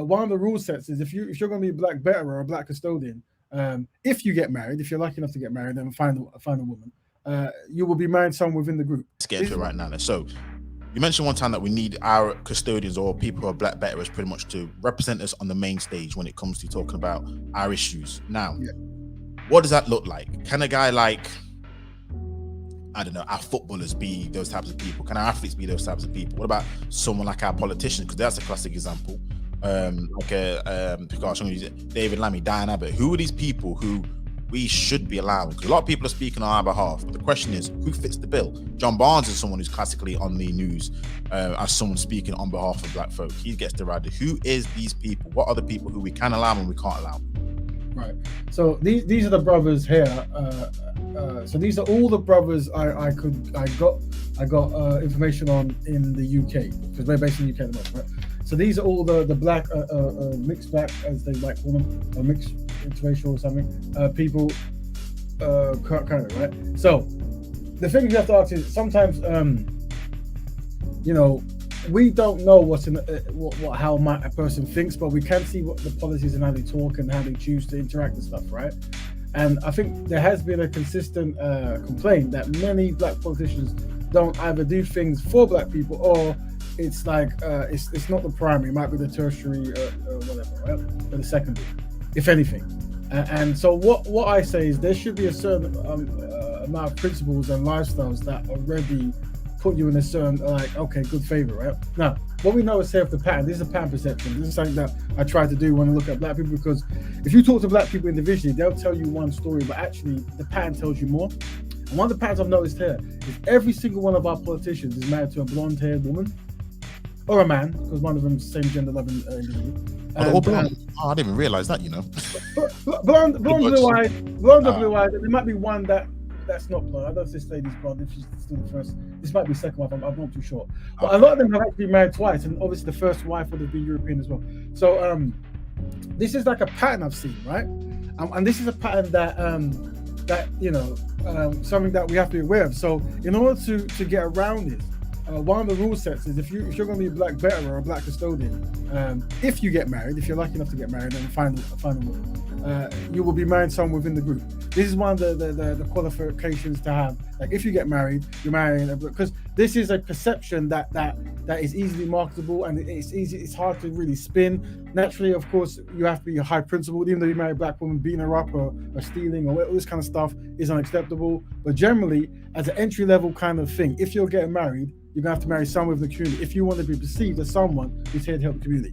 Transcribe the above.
one of the rule sets is if you're going to be a black better or a black custodian, if you get married, if you're lucky enough to get married and find a woman, you will be married to someone within the group. Let's get into it right now. So you mentioned one time that we need our custodians or people who are black betterers pretty much to represent us on the main stage when it comes to talking about our issues. Now, what does that look like? Can a guy like, I don't know, our footballers be those types of people? Can our athletes be those types of people? What about someone like our politicians? Because that's a classic example. David Lammy, Diane Abbott. Who are these people who we should be allowing? Because a lot of people are speaking on our behalf. But the question is, who fits the bill? John Barnes is someone who's classically on the news as someone speaking on behalf of black folk. He gets the ride. Who is these people? What are the people who we can allow and we can't allow? Right. So these are the brothers here. So these are all the brothers I got information on in the UK, because we're based in the UK at the moment, right? So these are all the black mixed black, as they like call them, mixed interracial or something, people kind of, right? So the thing you have to ask is sometimes we don't know what's in how a person thinks, but we can see what the policies and how they talk and how they choose to interact and stuff, right? And I think there has been a consistent complaint that many black politicians don't either do things for black people, or it's like it's not the primary, it might be the tertiary whatever, right? Or the secondary, if anything. And so what I say is there should be a certain amount of principles and lifestyles that already put you in a certain, good favor, right? Now, what we know is here of the pattern. This is a pattern perception. This is something that I try to do when I look at black people, because if you talk to black people individually, they'll tell you one story, but actually the pattern tells you more. And one of the patterns I've noticed here is every single one of our politicians is married to a blonde-haired woman or a man, because one of them is same gender loving individual. I didn't even realize that, Blonde, blue-eyed, and there might be one that's not blonde. I don't know if this lady's blonde, if she's still the first. This might be second wife, I'm not too sure. But a lot of them have actually been married twice, and obviously the first wife would have been European as well. So this is like a pattern I've seen, right? And this is a pattern that something that we have to be aware of. So in order to get around this, one of the rule sets is if you're going to be a black better or a black custodian, if you get married, if you're lucky enough to get married and find a woman, you will be married to someone within the group. This is one of the qualifications to have. Like if you get married, you're marrying, because this is a perception that is easily marketable, and it's hard to really spin. Naturally, of course, you have to be a high principled. Even though you marry a black woman, beating her up or stealing or all this kind of stuff is unacceptable. But generally, as an entry level kind of thing, if you're getting married, you're gonna have to marry someone within the community if you want to be perceived as someone who's here to help the community.